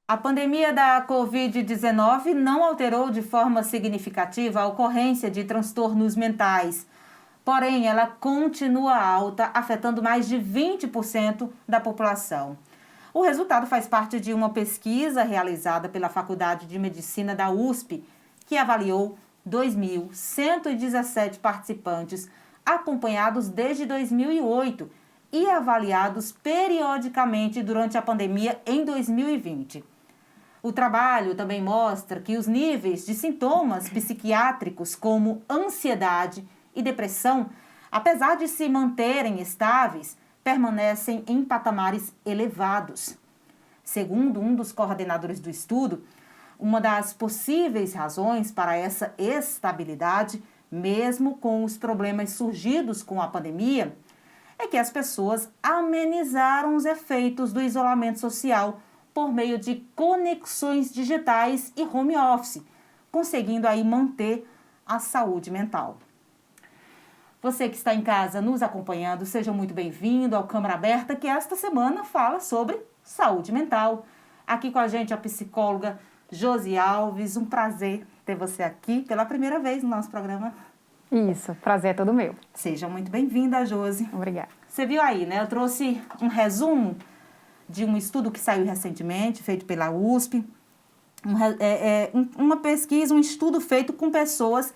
A pandemia da Covid-19 não alterou de forma significativa a ocorrência de transtornos mentais. Porém, ela continua alta, afetando mais de 20% da população. O resultado faz parte de uma pesquisa realizada pela Faculdade de Medicina da USP, que avaliou 2.117 participantes, acompanhados desde 2008 e avaliados periodicamente durante a pandemia em 2020. O trabalho também mostra que os níveis de sintomas psiquiátricos, como ansiedade e depressão, apesar de se manterem estáveis, permanecem em patamares elevados. Segundo um dos coordenadores do estudo, uma das possíveis razões para essa estabilidade, mesmo com os problemas surgidos com a pandemia, é que as pessoas amenizaram os efeitos do isolamento social por meio de conexões digitais e home office, conseguindo aí manter a saúde mental. Você que está em casa nos acompanhando, seja muito bem-vindo ao Câmara Aberta, que esta semana fala sobre saúde mental. Aqui com a gente a psicóloga Josi Alves. Um prazer ter você aqui pela primeira vez no nosso programa. Isso, prazer é todo meu. Seja muito bem-vinda, Josi. Obrigada. Você viu aí, né? Eu trouxe um resumo de um estudo que saiu recentemente, feito pela USP, uma pesquisa, um estudo feito com pessoas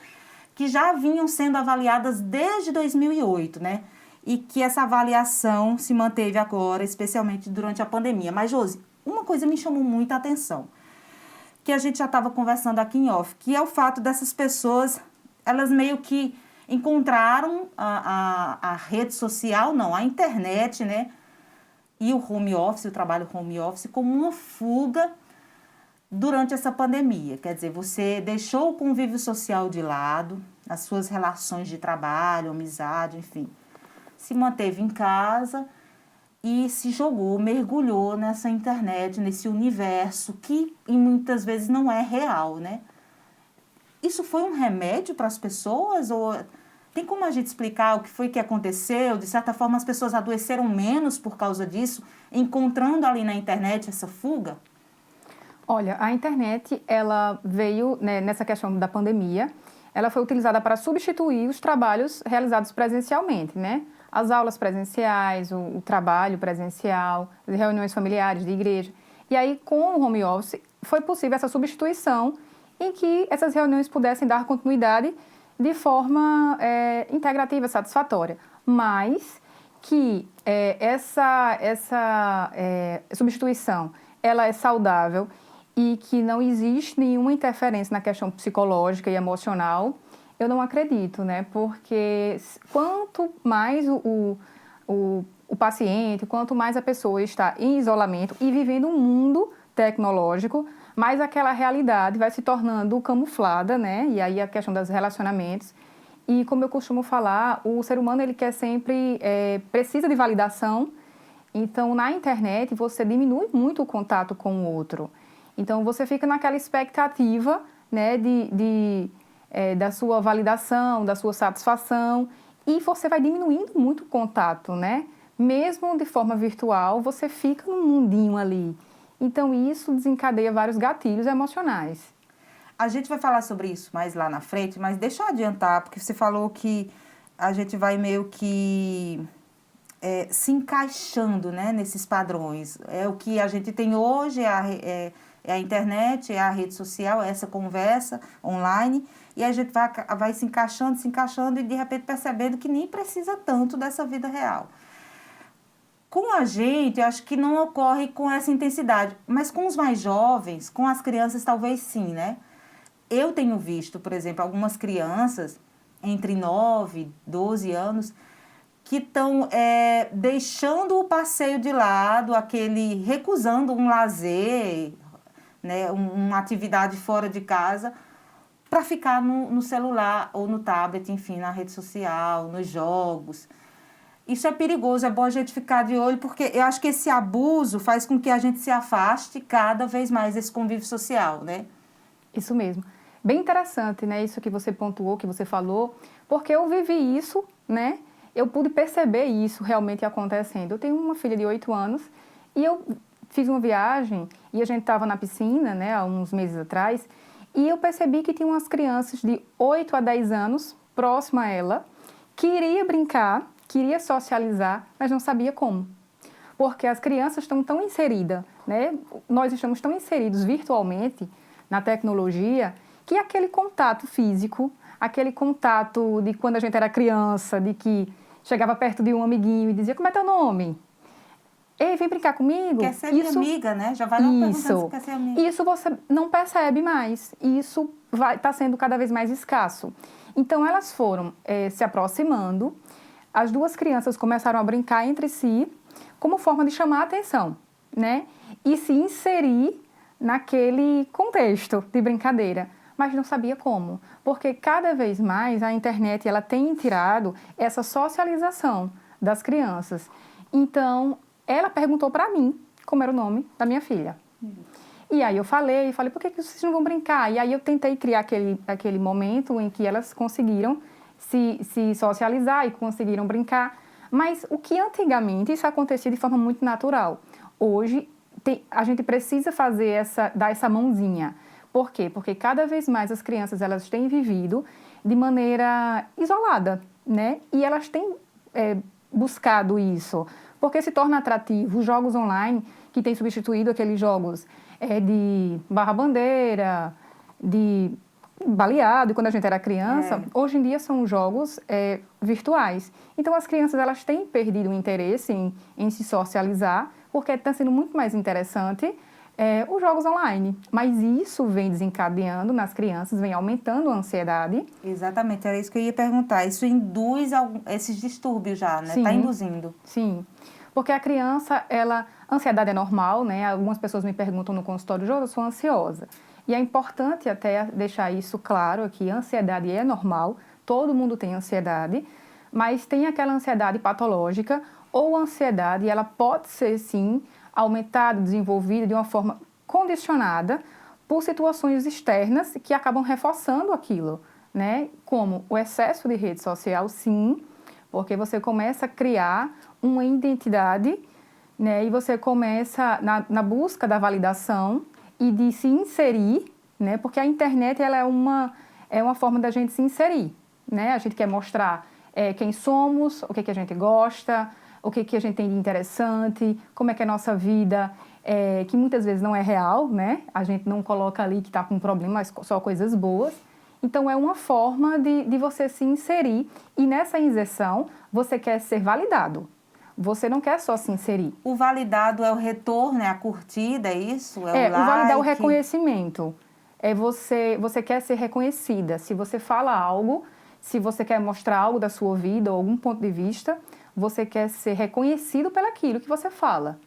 que já vinham sendo avaliadas desde 2008, né? E que essa avaliação se manteve agora, especialmente durante a pandemia. Mas, Josi, uma coisa me chamou muita atenção, que a gente já estava conversando aqui em off, que é o fato dessas pessoas, elas meio que encontraram a rede social, não, a internet, né? E o home office, o trabalho home office, como uma fuga durante essa pandemia. Quer dizer, você deixou o convívio social de lado, as suas relações de trabalho, amizade, enfim, se manteve em casa e se jogou, mergulhou nessa internet, nesse universo que muitas vezes não é real, né? Isso foi um remédio para as pessoas ou tem como a gente explicar o que foi que aconteceu? De certa forma, as pessoas adoeceram menos por causa disso, encontrando ali na internet essa fuga? Olha, a internet, ela veio, né, nessa questão da pandemia, ela foi utilizada para substituir os trabalhos realizados presencialmente, né? As aulas presenciais, o trabalho presencial, as reuniões familiares de igreja. E aí, com o home office, foi possível essa substituição em que essas reuniões pudessem dar continuidade de forma integrativa, satisfatória, mas que essa substituição ela é saudável e que não existe nenhuma interferência na questão psicológica e emocional, eu não acredito, né? Porque quanto mais o paciente, quanto mais a pessoa está em isolamento e vivendo um mundo tecnológico, mais aquela realidade vai se tornando camuflada, né? E aí a questão dos relacionamentos. E como eu costumo falar, o ser humano ele quer sempre, precisa de validação. Então, na internet, você diminui muito o contato com o outro. Então, você fica naquela expectativa, né, da sua validação, da sua satisfação. E você vai diminuindo muito o contato, né? Mesmo de forma virtual, você fica num mundinho ali. Então, isso desencadeia vários gatilhos emocionais. A gente vai falar sobre isso mais lá na frente, mas deixa eu adiantar, porque você falou que a gente vai meio que se encaixando, né, nesses padrões. É o que a gente tem hoje, é a internet, é a rede social, é essa conversa online, e a gente vai se encaixando e de repente percebendo que nem precisa tanto dessa vida real. Com a gente, acho que não ocorre com essa intensidade, mas com os mais jovens, com as crianças, talvez sim, né? Eu tenho visto, por exemplo, algumas crianças entre 9 e 12 anos que estão deixando o passeio de lado, recusando um lazer, né, uma atividade fora de casa, para ficar no celular ou no tablet, enfim, na rede social, nos jogos. Isso é perigoso, é bom a gente ficar de olho, porque eu acho que esse abuso faz com que a gente se afaste cada vez mais desse convívio social, né? Isso mesmo. Bem interessante, né? Isso que você pontuou, que você falou, porque eu vivi isso, né? Eu pude perceber isso realmente acontecendo. Eu tenho uma filha de 8 anos e eu fiz uma viagem e a gente estava na piscina, né, há uns meses atrás, e eu percebi que tinha umas crianças de 8 a 10 anos próxima a ela, queria brincar, queria socializar, mas não sabia como. Porque as crianças estão tão inseridas, né? Nós estamos tão inseridos virtualmente na tecnologia que aquele contato físico, aquele contato de quando a gente era criança, de que chegava perto de um amiguinho e dizia: como é teu nome? Ei, vem brincar comigo. Quer ser minha amiga, né? Já vai logo perguntando se quer ser amiga. Isso você não percebe mais. Isso está sendo cada vez mais escasso. Então, elas foram se aproximando. As duas crianças começaram a brincar entre si como forma de chamar a atenção, né? E se inserir naquele contexto de brincadeira. Mas não sabia como. Porque cada vez mais a internet ela tem tirado essa socialização das crianças. Então, ela perguntou para mim como era o nome da minha filha. E aí eu falei, por que vocês não vão brincar? E aí eu tentei criar aquele momento em que elas conseguiram se socializar e conseguiram brincar. Mas o que antigamente isso acontecia de forma muito natural. Hoje a gente precisa dar essa mãozinha. Por quê? Porque cada vez mais as crianças elas têm vivido de maneira isolada, né? E elas têm buscado isso. Porque se torna atrativo os jogos online que têm substituído aqueles jogos de barra-bandeira, de baleado, quando a gente era criança, hoje em dia são jogos virtuais. Então, as crianças elas têm perdido o interesse em se socializar, porque está sendo muito mais interessante os jogos online. Mas isso vem desencadeando nas crianças, vem aumentando a ansiedade. Exatamente, era isso que eu ia perguntar. Isso induz esses distúrbios já, né? Está induzindo. Sim, porque a criança, a ansiedade é normal, né? Algumas pessoas me perguntam no consultório: "Jô, eu sou ansiosa". E é importante até deixar isso claro, que a ansiedade é normal, todo mundo tem ansiedade, mas tem aquela ansiedade patológica ou ansiedade, ela pode ser sim aumentada, desenvolvida de uma forma condicionada por situações externas que acabam reforçando aquilo, né? Como o excesso de rede social, sim, porque você começa a criar uma identidade, né? E você começa na busca da validação e de se inserir, né? Porque a internet ela é uma forma da gente se inserir, né? A gente quer mostrar quem somos, o que a gente gosta, o que a gente tem de interessante, como é que é a nossa vida, que muitas vezes não é real, né? A gente não coloca ali que está com problemas, só coisas boas. Então, é uma forma de você se inserir e nessa inserção você quer ser validado. Você não quer só se inserir. O validado é o retorno, é a curtida, é isso? O validar é o reconhecimento. Você quer ser reconhecida. Se você fala algo, se você quer mostrar algo da sua vida ou algum ponto de vista, você quer ser reconhecido pelaquilo que você fala.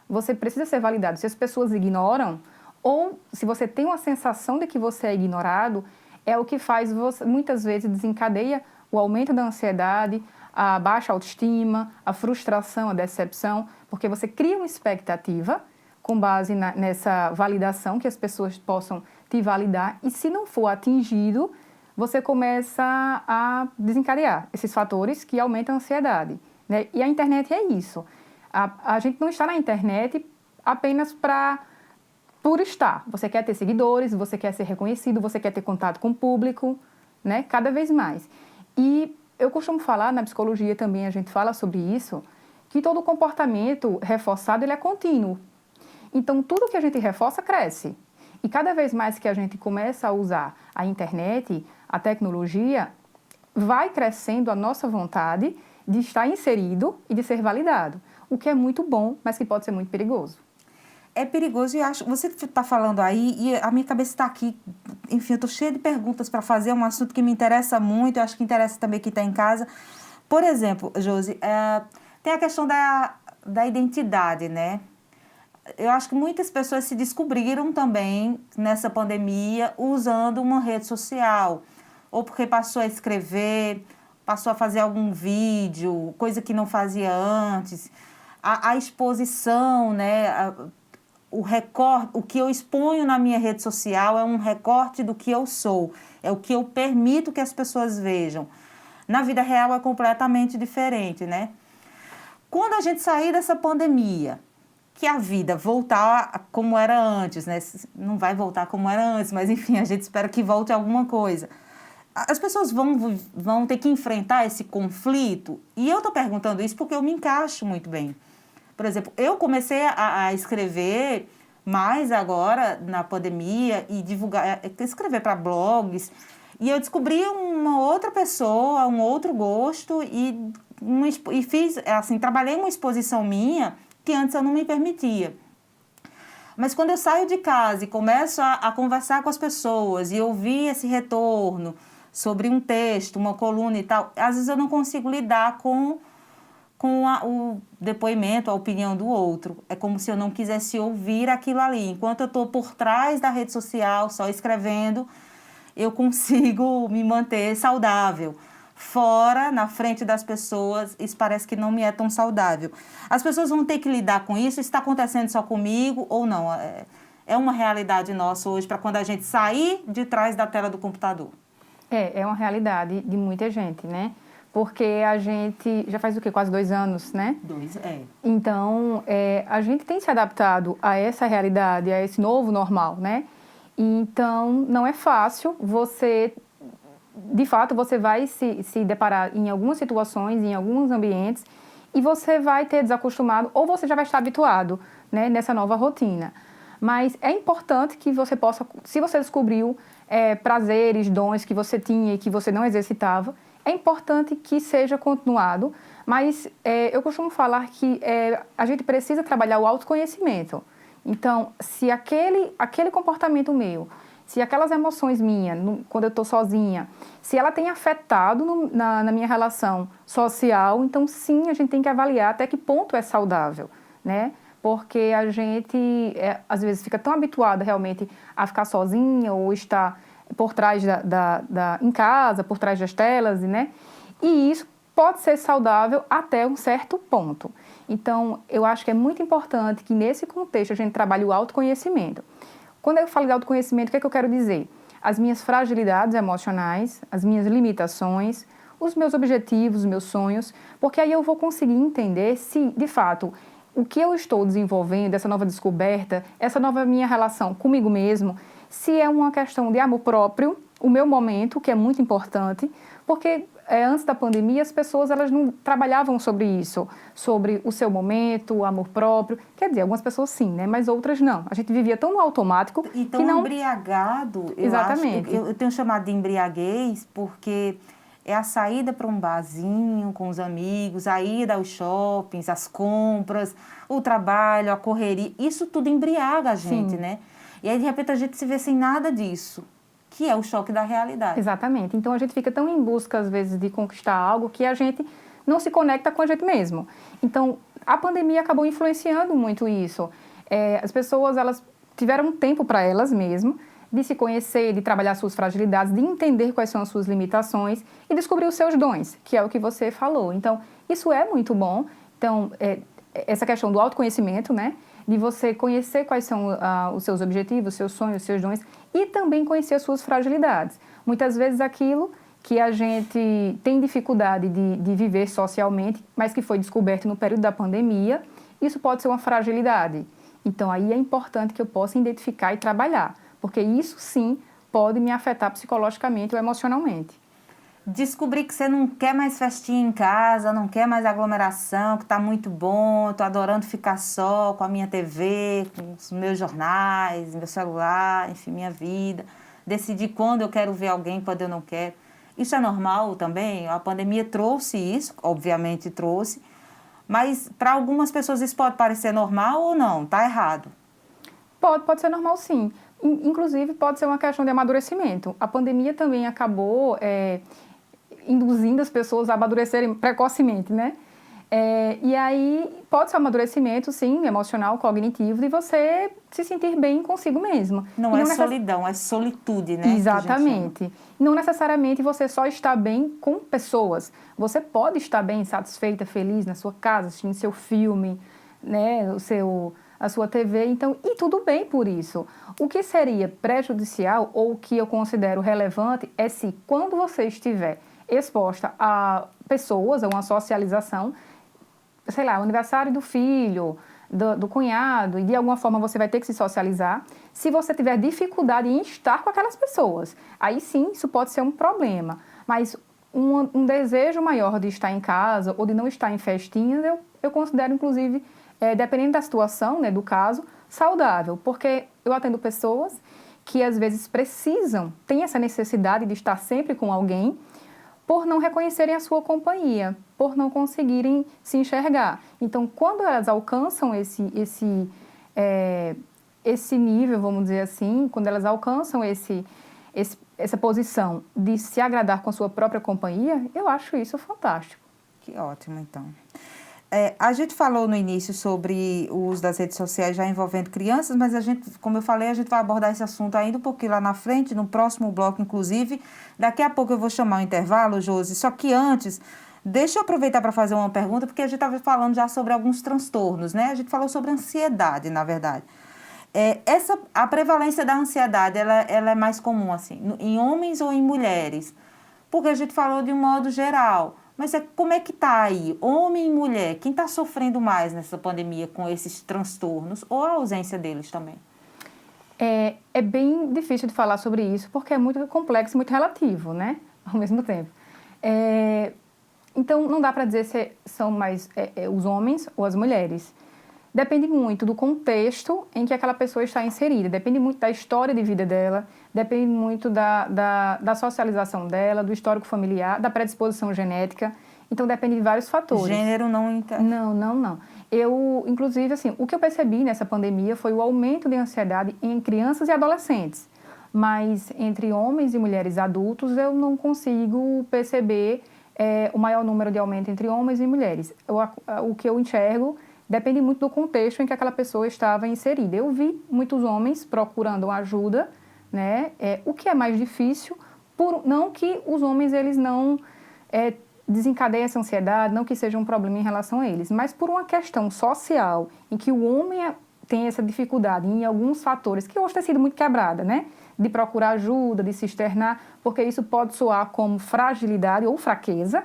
Você precisa ser validado. Se as pessoas ignoram, ou se você tem uma sensação de que você é ignorado, é o que faz você, muitas vezes, desencadeia o aumento da ansiedade, a baixa autoestima, a frustração, a decepção, porque você cria uma expectativa com base nessa validação, que as pessoas possam te validar, e se não for atingido, você começa a desencadear esses fatores que aumentam a ansiedade, né? E a internet é isso. A gente não está na internet apenas por estar. Você quer ter seguidores, você quer ser reconhecido, você quer ter contato com o público, né? Cada vez mais. E eu costumo falar, na psicologia também a gente fala sobre isso, que todo comportamento reforçado ele é contínuo. Então, tudo que a gente reforça cresce. E cada vez mais que a gente começa a usar a internet, a tecnologia, vai crescendo a nossa vontade de estar inserido e de ser validado. O que é muito bom, mas que pode ser muito perigoso. É perigoso e acho... Você está falando aí e a minha cabeça está aqui. Enfim, eu estou cheia de perguntas para fazer. É um assunto que me interessa muito. Eu acho que interessa também quem está em casa. Por exemplo, Josi, tem a questão da identidade, né? Eu acho que muitas pessoas se descobriram também nessa pandemia usando uma rede social. Ou porque passou a escrever, passou a fazer algum vídeo, coisa que não fazia antes. A exposição, né? O recorte, o que eu exponho na minha rede social é um recorte do que eu sou, é o que eu permito que as pessoas vejam. Na vida real é completamente diferente, né? Quando a gente sair dessa pandemia, que a vida voltar como era antes, né? Não vai voltar como era antes, mas enfim, a gente espera que volte alguma coisa. As pessoas vão ter que enfrentar esse conflito, e eu estou perguntando isso porque eu me encaixo muito bem. Por exemplo, eu comecei a escrever mais agora na pandemia e divulgar, escrever para blogs, e eu descobri uma outra pessoa, um outro gosto e fiz, assim, trabalhei uma exposição minha que antes eu não me permitia. Mas quando eu saio de casa e começo a conversar com as pessoas e ouvir esse retorno sobre um texto, uma coluna e tal, às vezes eu não consigo lidar com o depoimento, a opinião do outro. É como se eu não quisesse ouvir aquilo ali. Enquanto eu estou por trás da rede social, só escrevendo, eu consigo me manter saudável. Fora, na frente das pessoas, isso parece que não me é tão saudável. As pessoas vão ter que lidar com isso, está acontecendo só comigo ou não? É uma realidade nossa hoje para quando a gente sair de trás da tela do computador. É uma realidade de muita gente, né? Porque a gente já faz o quê? Quase 2 anos, né? 2, é. Então, a gente tem se adaptado a essa realidade, a esse novo normal, né? Então, não é fácil você... De fato, você vai se deparar em algumas situações, em alguns ambientes, e você vai ter desacostumado, ou você já vai estar habituado, né, nessa nova rotina. Mas é importante que você possa, se você descobriu prazeres, dons que você tinha e que você não exercitava, é importante que seja continuado, mas eu costumo falar que a gente precisa trabalhar o autoconhecimento. Então, se aquele comportamento meu, se aquelas emoções minhas, quando eu estou sozinha, se ela tem afetado na minha relação social, então sim, a gente tem que avaliar até que ponto é saudável, né? Porque a gente, às vezes, fica tão habituada realmente a ficar sozinha ou estar por trás em casa, por trás das telas, né? E isso pode ser saudável até um certo ponto. Então, eu acho que é muito importante que nesse contexto a gente trabalhe o autoconhecimento. Quando eu falo de autoconhecimento, o que é que eu quero dizer? As minhas fragilidades emocionais, as minhas limitações, os meus objetivos, os meus sonhos, porque aí eu vou conseguir entender se, de fato, o que eu estou desenvolvendo, essa nova descoberta, essa nova minha relação comigo mesmo, se é uma questão de amor próprio, o meu momento, que é muito importante, porque antes da pandemia as pessoas elas não trabalhavam sobre isso, sobre o seu momento, o amor próprio. Quer dizer, algumas pessoas sim, né? Mas outras não. A gente vivia tão no automático e tão que não... embriagado. Exatamente. Eu tenho chamado de embriaguez porque é a saída para um barzinho com os amigos, a ida aos shoppings, as compras, o trabalho, a correria. Isso tudo embriaga a gente, sim, né? E aí, de repente, a gente se vê sem nada disso, que é o choque da realidade. Exatamente. Então, a gente fica tão em busca, às vezes, de conquistar algo que a gente não se conecta com a gente mesmo. Então, a pandemia acabou influenciando muito isso. As pessoas, elas tiveram um tempo para elas mesmas, de se conhecer, de trabalhar suas fragilidades, de entender quais são as suas limitações e descobrir os seus dons, que é o que você falou. Então, isso é muito bom. Então, essa questão do autoconhecimento, né? De você conhecer quais são os seus objetivos, os seus sonhos, os seus dons e também conhecer as suas fragilidades. Muitas vezes aquilo que a gente tem dificuldade de viver socialmente, mas que foi descoberto no período da pandemia, isso pode ser uma fragilidade. Então, aí é importante que eu possa identificar e trabalhar, porque isso sim pode me afetar psicologicamente ou emocionalmente. Descobrir que você não quer mais festinha em casa, não quer mais aglomeração, que está muito bom, estou adorando ficar só com a minha TV, com os meus jornais, meu celular, enfim, minha vida. Decidir quando eu quero ver alguém, quando eu não quero. Isso é normal também? A pandemia trouxe isso, obviamente trouxe, mas para algumas pessoas isso pode parecer normal ou não? Está errado? Pode ser normal sim. Inclusive pode ser uma questão de amadurecimento. A pandemia também acabou... induzindo as pessoas a amadurecerem precocemente, né? E aí pode ser um amadurecimento, sim, emocional, cognitivo, de você se sentir bem consigo mesmo. Não é solidão, é solitude, né? Exatamente. Não necessariamente você só está bem com pessoas. Você pode estar bem, satisfeita, feliz na sua casa, assistindo seu filme, né, a sua TV, então, e tudo bem por isso. O que seria prejudicial ou o que eu considero relevante é se quando você estiver exposta a pessoas, a uma socialização, sei lá, o aniversário do filho, do cunhado, e de alguma forma você vai ter que se socializar. Se você tiver dificuldade em estar com aquelas pessoas, aí sim, isso pode ser um problema. Mas um desejo maior de estar em casa ou de não estar em festinhas, eu considero, inclusive, dependendo da situação, né, do caso, saudável. Porque eu atendo pessoas que, às vezes, têm essa necessidade de estar sempre com alguém, por não reconhecerem a sua companhia, por não conseguirem se enxergar. Então, quando elas alcançam esse nível, vamos dizer assim, quando elas alcançam essa posição de se agradar com a sua própria companhia, eu acho isso fantástico. Que ótimo, então. A gente falou no início sobre o uso das redes sociais já envolvendo crianças, mas a gente, como eu falei, a gente vai abordar esse assunto ainda um pouquinho lá na frente, no próximo bloco, inclusive. Daqui a pouco eu vou chamar o intervalo, Josi, só que antes, deixa eu aproveitar para fazer uma pergunta, porque a gente estava falando já sobre alguns transtornos, né? A gente falou sobre ansiedade, na verdade. A prevalência da ansiedade, ela é mais comum, assim, em homens ou em mulheres? Porque a gente falou de um modo geral. Mas como é que está aí? Homem e mulher, quem está sofrendo mais nessa pandemia com esses transtornos ou a ausência deles também? É bem difícil de falar sobre isso, porque é muito complexo e muito relativo, né? Ao mesmo tempo. Então, não dá para dizer se são mais os homens ou as mulheres. Depende muito do contexto em que aquela pessoa está inserida, depende muito da história de vida dela, depende muito da socialização dela, do histórico familiar, da predisposição genética. Então, depende de vários fatores. Gênero não interessa? Não. Inclusive, assim, o que eu percebi nessa pandemia foi o aumento de ansiedade em crianças e adolescentes. Mas entre homens e mulheres adultos, eu não consigo perceber o maior número de aumento entre homens e mulheres. O que eu enxergo depende muito do contexto em que aquela pessoa estava inserida. Eu vi muitos homens procurando ajuda, né? O que é mais difícil, não que os homens eles não desencadeiem essa ansiedade, não que seja um problema em relação a eles, mas por uma questão social, em que o homem tem essa dificuldade em alguns fatores, que hoje tem sido muito quebrada, né? De procurar ajuda, de se externar, porque isso pode soar como fragilidade ou fraqueza.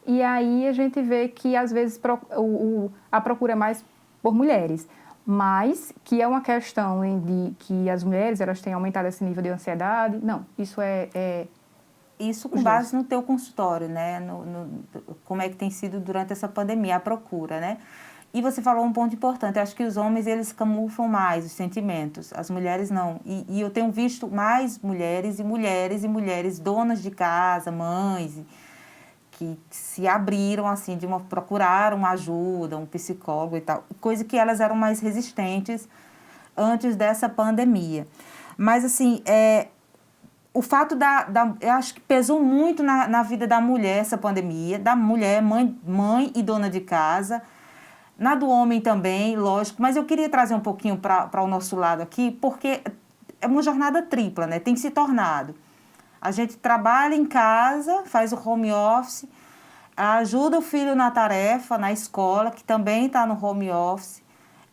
E aí a gente vê que, às vezes, a procura é mais por mulheres, mas que é uma questão de que as mulheres elas têm aumentado esse nível de ansiedade. Não, isso Isso com base no teu consultório, né? Como é que tem sido durante essa pandemia, a procura, né? E você falou um ponto importante, eu acho que os homens, eles camuflam mais os sentimentos, as mulheres não. E eu tenho visto mais mulheres donas de casa, mães, que se abriram, assim, procuraram ajuda, um psicólogo e tal, coisa que elas eram mais resistentes antes dessa pandemia. Mas, assim, o fato eu acho que pesou muito na vida da mulher essa pandemia, da mulher, mãe e dona de casa, na do homem também, lógico, mas eu queria trazer um pouquinho para o nosso lado aqui, porque é uma jornada tripla, né? Tem se tornado. A gente trabalha em casa, faz o home office, ajuda o filho na tarefa, na escola, que também está no home office,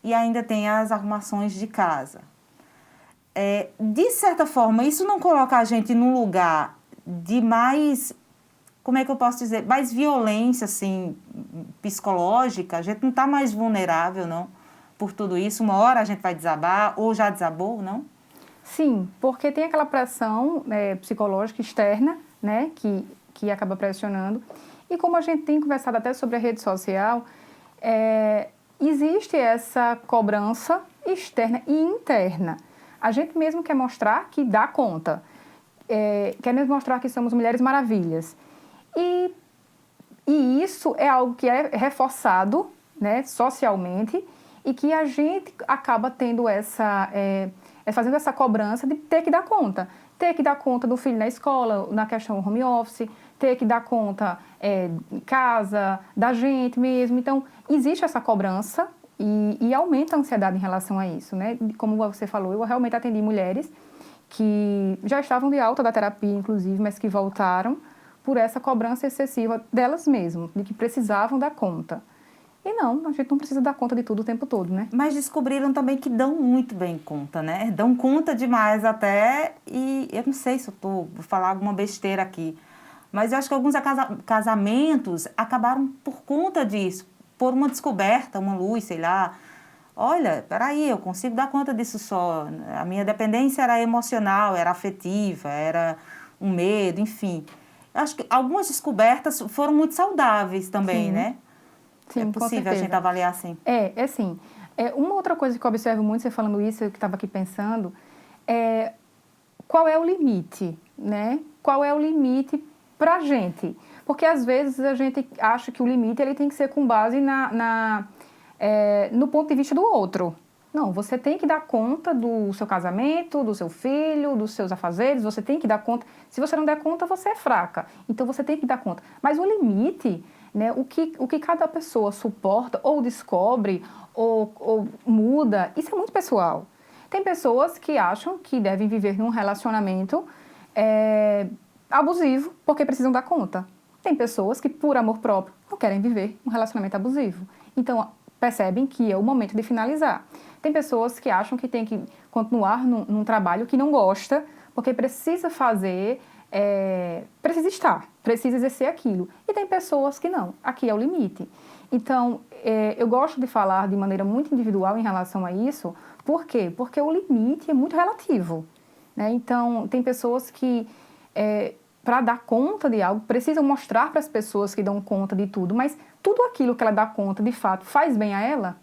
e ainda tem as arrumações de casa. De certa forma, isso não coloca a gente num lugar de mais, como é que eu posso dizer, mais violência, assim, psicológica? A gente não está mais vulnerável, não, por tudo isso? Uma hora a gente vai desabar, ou já desabou, não? Sim, porque tem aquela pressão psicológica externa, né, que acaba pressionando. E como a gente tem conversado até sobre a rede social, existe essa cobrança externa e interna. A gente mesmo quer mostrar que dá conta, quer mesmo mostrar que somos mulheres maravilhas. E isso é algo que é reforçado, né, socialmente, e que a gente acaba tendo é fazendo essa cobrança de ter que dar conta. Ter que dar conta do filho na escola, na questão home office, ter que dar conta em casa, da gente mesmo. Então, existe essa cobrança e aumenta a ansiedade em relação a isso, né? Como você falou, eu realmente atendi mulheres que já estavam de alta da terapia, inclusive, mas que voltaram por essa cobrança excessiva delas mesmas, de que precisavam dar conta. E não, a gente não precisa dar conta de tudo o tempo todo, né? Mas descobriram também que dão muito bem conta, né? Dão conta demais até, e eu não sei se eu vou falar alguma besteira aqui, mas eu acho que alguns casamentos acabaram por conta disso, por uma descoberta, uma luz, sei lá. Olha, peraí, eu consigo dar conta disso só. A minha dependência era emocional, era afetiva, era um medo, enfim. Eu acho que algumas descobertas foram muito saudáveis também, né? Sim, é possível a gente avaliar assim. Sim. Uma outra coisa que eu observo muito, você falando isso, eu que estava aqui pensando, qual é o limite, né? Qual é o limite para a gente? Porque às vezes a gente acha que o limite ele tem que ser com base no ponto de vista do outro. Não, você tem que dar conta do seu casamento, do seu filho, dos seus afazeres, você tem que dar conta. Se você não der conta, você é fraca. Então, você tem que dar conta. Mas o limite, né, o que cada pessoa suporta ou descobre ou muda, isso é muito pessoal. Tem pessoas que acham que devem viver num relacionamento abusivo porque precisam dar conta. Tem pessoas que, por amor próprio, não querem viver um relacionamento abusivo. Então, percebem que é o momento de finalizar. Tem pessoas que acham que tem que continuar num trabalho que não gosta, porque precisa fazer, precisa estar, precisa exercer aquilo. E tem pessoas que não, aqui é o limite. Então, eu gosto de falar de maneira muito individual em relação a isso. Por quê? Porque o limite é muito relativo, né? Então, tem pessoas que, para dar conta de algo, precisam mostrar para as pessoas que dão conta de tudo, mas tudo aquilo que ela dá conta, de fato, faz bem a ela?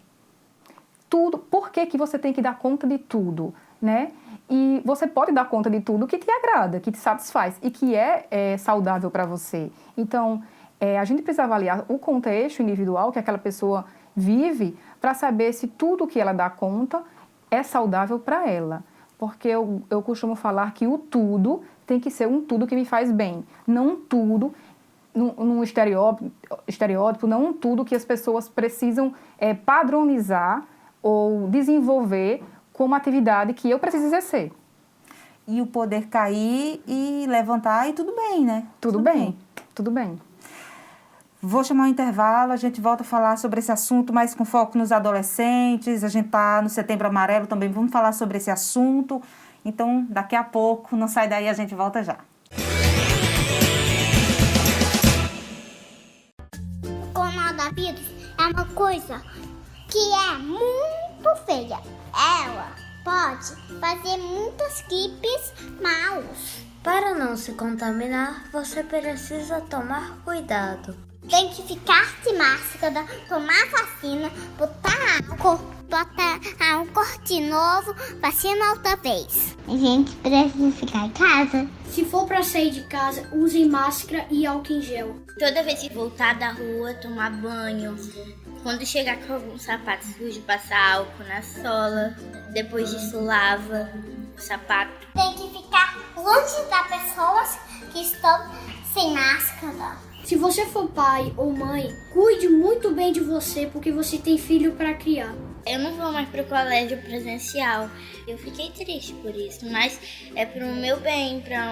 Tudo. Por que você tem que dar conta de tudo, né? E você pode dar conta de tudo que te agrada, que te satisfaz e que é saudável para você. Então, a gente precisa avaliar o contexto individual que aquela pessoa vive para saber se tudo que ela dá conta é saudável para ela. Porque eu costumo falar que o tudo tem que ser um tudo que me faz bem, não um tudo num estereótipo, não um tudo que as pessoas precisam padronizar ou desenvolver como atividade que eu preciso exercer. E o poder cair e levantar e tudo bem, né? Tudo bem. Vou chamar um intervalo, a gente volta a falar sobre esse assunto, mas com foco nos adolescentes. A gente está no Setembro Amarelo também, vamos falar sobre esse assunto. Então, daqui a pouco, não sai daí, a gente volta já. O coronavírus é uma coisa que é muito feia. Ela pode fazer muitas gripes maus. Para não se contaminar, você precisa tomar cuidado. Tem que ficar de máscara, tomar vacina, botar álcool de novo, vacina outra vez. A gente precisa ficar em casa. Se for para sair de casa, use máscara e álcool em gel. Toda vez que voltar da rua, tomar banho. Quando chegar com algum sapato sujo, passar álcool na sola. Depois disso, lava o sapato. Tem que ficar longe das pessoas que estão sem máscara. Se você for pai ou mãe, cuide muito bem de você, porque você tem filho para criar. Eu não vou mais pro colégio presencial. Eu fiquei triste por isso, mas é pro meu bem, pra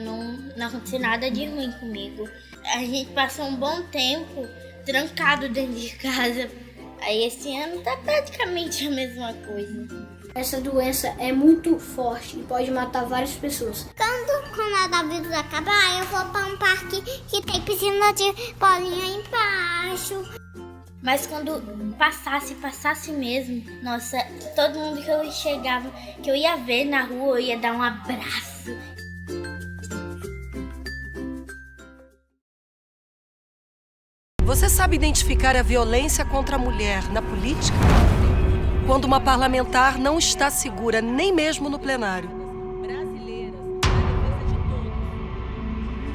não acontecer nada de ruim comigo. A gente passou um bom tempo trancado dentro de casa. Aí esse ano tá praticamente a mesma coisa. Essa doença é muito forte e pode matar várias pessoas. Quando o coronavírus acabar, eu vou para um parque que tem piscina de bolinha embaixo. Mas quando passasse mesmo, nossa, todo mundo que eu chegava, que eu ia ver na rua, eu ia dar um abraço. Você sabe identificar a violência contra a mulher na política? Quando uma parlamentar não está segura nem mesmo no plenário.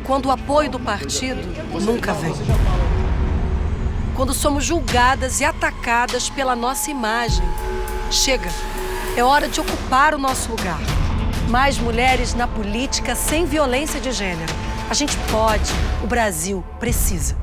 Quando o apoio do partido nunca vem. Quando somos julgadas e atacadas pela nossa imagem. Chega! É hora de ocupar o nosso lugar. Mais mulheres na política sem violência de gênero. A gente pode, o Brasil precisa.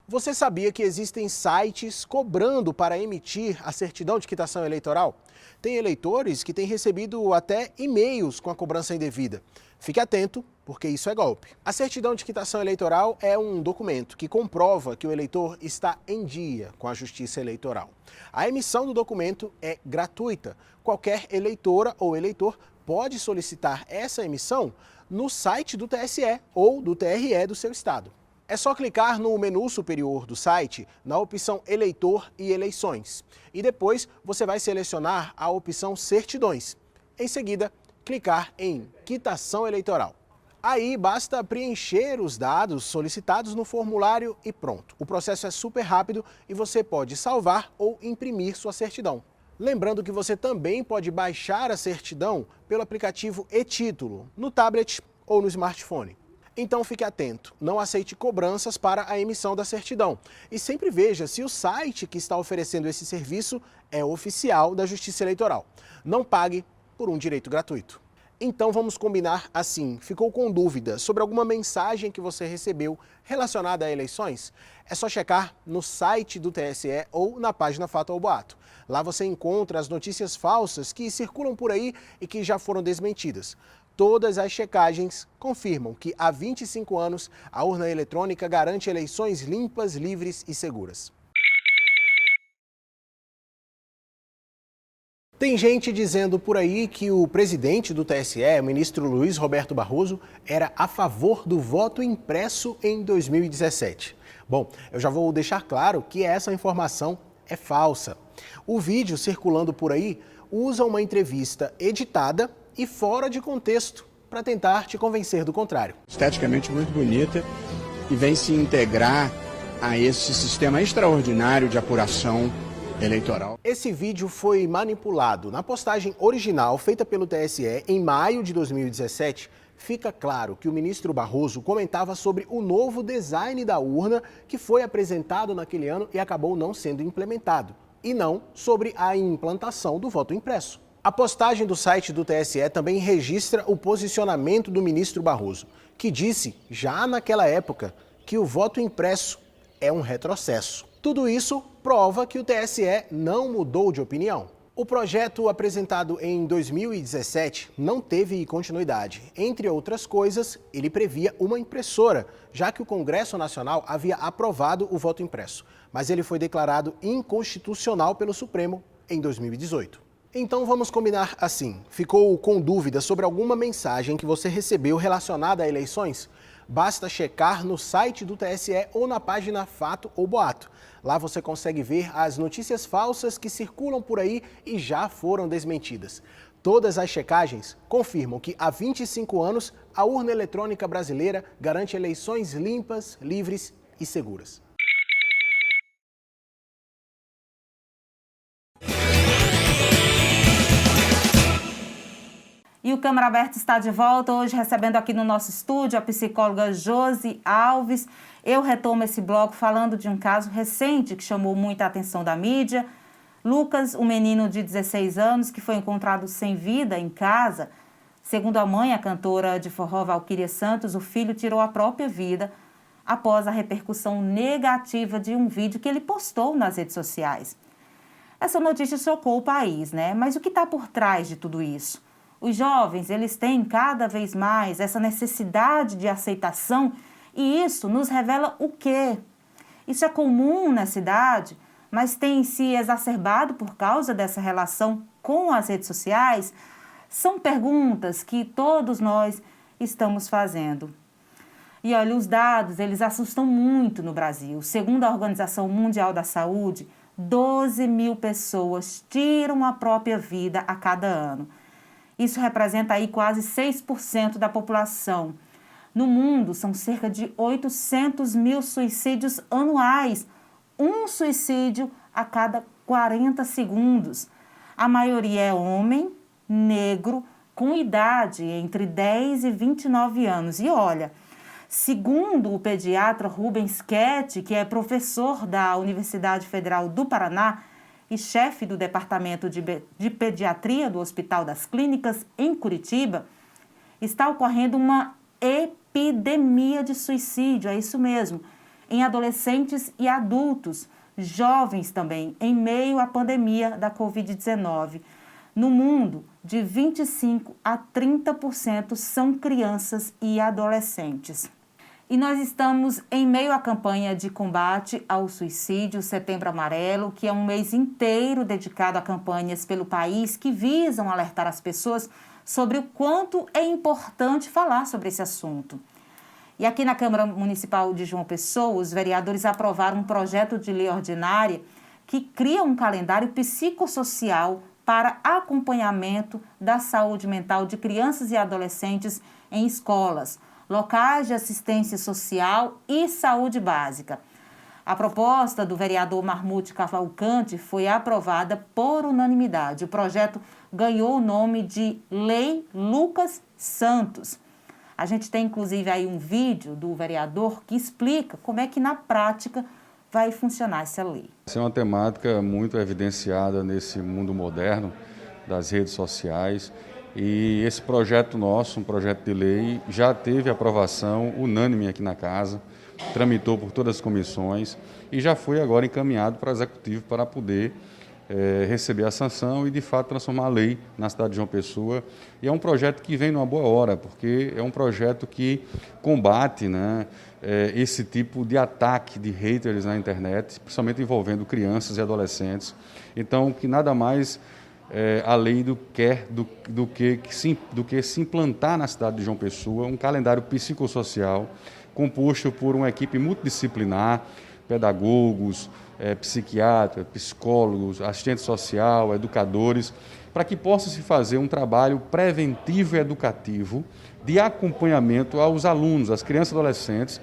Você sabia que existem sites cobrando para emitir a certidão de quitação eleitoral? Tem eleitores que têm recebido até e-mails com a cobrança indevida. Fique atento, porque isso é golpe. A certidão de quitação eleitoral é um documento que comprova que o eleitor está em dia com a Justiça Eleitoral. A emissão do documento é gratuita. Qualquer eleitora ou eleitor pode solicitar essa emissão no site do TSE ou do TRE do seu estado. É só clicar no menu superior do site, na opção Eleitor e Eleições. E depois você vai selecionar a opção Certidões. Em seguida, clicar em Quitação Eleitoral. Aí basta preencher os dados solicitados no formulário e pronto. O processo é super rápido e você pode salvar ou imprimir sua certidão. Lembrando que você também pode baixar a certidão pelo aplicativo e-Título, no tablet ou no smartphone. Então fique atento, não aceite cobranças para a emissão da certidão. E sempre veja se o site que está oferecendo esse serviço é oficial da Justiça Eleitoral. Não pague por um direito gratuito. Então vamos combinar assim, ficou com dúvida sobre alguma mensagem que você recebeu relacionada a eleições? É só checar no site do TSE ou na página Fato ou Boato. Lá você encontra as notícias falsas que circulam por aí e que já foram desmentidas. Todas as checagens confirmam que há 25 anos a urna eletrônica garante eleições limpas, livres e seguras. Tem gente dizendo por aí que o presidente do TSE, o ministro Luiz Roberto Barroso, era a favor do voto impresso em 2017. Bom, eu já vou deixar claro que essa informação é falsa. O vídeo circulando por aí usa uma entrevista editada e fora de contexto para tentar te convencer do contrário. Esteticamente muito bonita e vem se integrar a esse sistema extraordinário de apuração eleitoral. Esse vídeo foi manipulado. Na postagem original feita pelo TSE em maio de 2017, fica claro que o ministro Barroso comentava sobre o novo design da urna que foi apresentado naquele ano e acabou não sendo implementado, e não sobre a implantação do voto impresso. A postagem do site do TSE também registra o posicionamento do ministro Barroso, que disse, já naquela época, que o voto impresso é um retrocesso. Tudo isso prova que o TSE não mudou de opinião. O projeto apresentado em 2017 não teve continuidade. Entre outras coisas, ele previa uma impressora, já que o Congresso Nacional havia aprovado o voto impresso. Mas ele foi declarado inconstitucional pelo Supremo em 2018. Então vamos combinar assim. Ficou com dúvida sobre alguma mensagem que você recebeu relacionada a eleições? Basta checar no site do TSE ou na página Fato ou Boato. Lá você consegue ver as notícias falsas que circulam por aí e já foram desmentidas. Todas as checagens confirmam que há 25 anos a urna eletrônica brasileira garante eleições limpas, livres e seguras. E o Câmara Aberta está de volta, hoje recebendo aqui no nosso estúdio a psicóloga Josi Alves. Eu retomo esse bloco falando de um caso recente que chamou muita atenção da mídia. Lucas, um menino de 16 anos que foi encontrado sem vida em casa. Segundo a mãe, a cantora de forró Valquíria Santos, o filho tirou a própria vida após a repercussão negativa de um vídeo que ele postou nas redes sociais. Essa notícia chocou o país, né? Mas o que está por trás de tudo isso? Os jovens, eles têm cada vez mais essa necessidade de aceitação e isso nos revela o quê? Isso é comum na cidade, mas tem se exacerbado por causa dessa relação com as redes sociais? São perguntas que todos nós estamos fazendo. E olha, os dados, eles assustam muito no Brasil. Segundo a Organização Mundial da Saúde, 12 mil pessoas tiram a própria vida a cada ano. Isso representa aí quase 6% da população. No mundo, são cerca de 800 mil suicídios anuais. Um suicídio a cada 40 segundos. A maioria é homem, negro, com idade entre 10 e 29 anos. E olha, Segundo o pediatra Rubens Schetti, que é professor da Universidade Federal do Paraná e chefe do Departamento de Pediatria do Hospital das Clínicas, em Curitiba, está ocorrendo uma epidemia de suicídio, é isso mesmo, em adolescentes e adultos, jovens também, em meio à pandemia da Covid-19. No mundo, de 25% a 30% são crianças e adolescentes. E nós estamos em meio à campanha de combate ao suicídio, Setembro Amarelo, que é um mês inteiro dedicado a campanhas pelo país que visam alertar as pessoas sobre o quanto é importante falar sobre esse assunto. E aqui na Câmara Municipal de João Pessoa, os vereadores aprovaram um projeto de lei ordinária que cria um calendário psicossocial para acompanhamento da saúde mental de crianças e adolescentes em escolas, locais de assistência social e saúde básica. A proposta do vereador Marmute Cavalcante foi aprovada por unanimidade. O projeto ganhou o nome de Lei Lucas Santos. A gente tem, inclusive, aí um vídeo do vereador que explica como é que, na prática, vai funcionar essa lei. Essa é uma temática muito evidenciada nesse mundo moderno das redes sociais. E esse projeto nosso, um projeto de lei, já teve aprovação unânime aqui na casa, tramitou por todas as comissões e já foi agora encaminhado para o Executivo para poder receber a sanção e, de fato, transformar a lei na cidade de João Pessoa. E é um projeto que vem numa boa hora, porque é um projeto que combate, né, esse tipo de ataque de haters na internet, principalmente envolvendo crianças e adolescentes. Então, que nada mais a lei do que se implantar na cidade de João Pessoa um calendário psicossocial composto por uma equipe multidisciplinar, pedagogos, psiquiatras, psicólogos, assistente social, educadores, para que possa se fazer um trabalho preventivo e educativo de acompanhamento aos alunos, às crianças e adolescentes,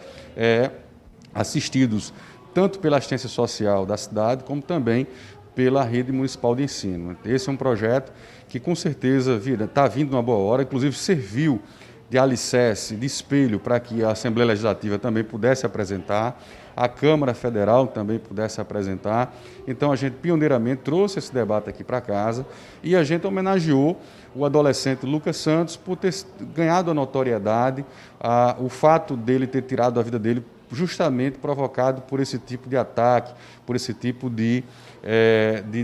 assistidos tanto pela assistência social da cidade, como também pela rede municipal de ensino. Esse é um projeto que, com certeza, está vindo numa boa hora, inclusive serviu de alicerce, de espelho, para que a Assembleia Legislativa também pudesse apresentar, a Câmara Federal também pudesse apresentar. Então, a gente pioneiramente trouxe esse debate aqui para casa e a gente homenageou o adolescente Lucas Santos por ter ganhado a notoriedade, o fato dele ter tirado a vida dele justamente provocado por esse tipo de ataque, por esse tipo de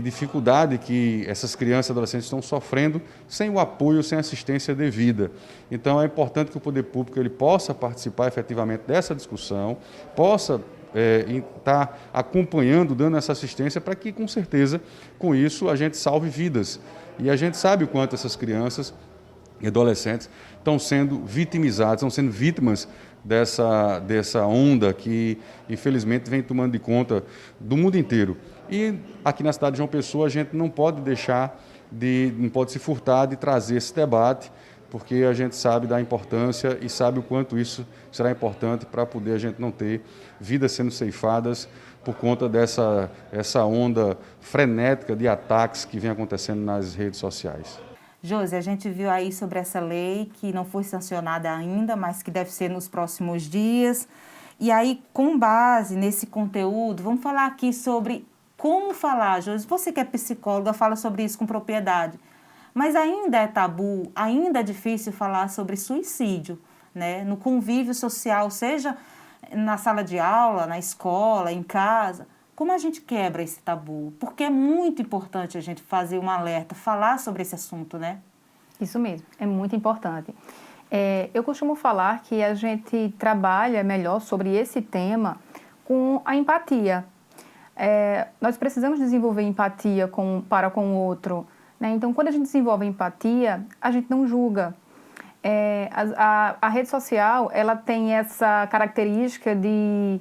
dificuldade que essas crianças e adolescentes estão sofrendo sem o apoio, sem assistência devida. Então, é importante que o poder público ele possa participar efetivamente dessa discussão, possa estar acompanhando, dando essa assistência para que, com certeza, com isso, a gente salve vidas. E a gente sabe o quanto essas crianças e adolescentes estão sendo vitimizados, estão sendo vítimas dessa onda que, infelizmente, vem tomando de conta do mundo inteiro. E aqui na cidade de João Pessoa a gente não pode não pode se furtar de trazer esse debate, porque a gente sabe da importância e sabe o quanto isso será importante para poder a gente não ter vidas sendo ceifadas por conta dessa onda frenética de ataques que vem acontecendo nas redes sociais. Josi, a gente viu aí sobre essa lei que não foi sancionada ainda, mas que deve ser nos próximos dias. E aí, com base nesse conteúdo, vamos falar aqui sobre como falar, Josi. Você que é psicóloga, fala sobre isso com propriedade. Mas ainda é tabu, ainda é difícil falar sobre suicídio, né? No convívio social, seja na sala de aula, na escola, em casa. Como a gente quebra esse tabu? Porque é muito importante a gente fazer um alerta, falar sobre esse assunto, né? Isso mesmo, é muito importante. Eu costumo falar que a gente trabalha melhor sobre esse tema com a empatia. Nós precisamos desenvolver empatia para com o outro, né? Então, quando a gente desenvolve empatia, a gente não julga. A rede social, ela tem essa característica de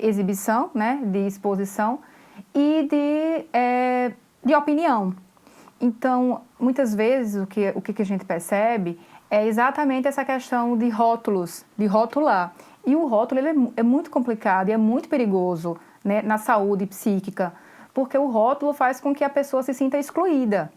exibição, né, de exposição e de opinião. Então, muitas vezes, o que a gente percebe é exatamente essa questão de rótulos, de rotular. E o rótulo ele é muito complicado e é muito perigoso, né, na saúde psíquica, porque o rótulo faz com que a pessoa se sinta excluída.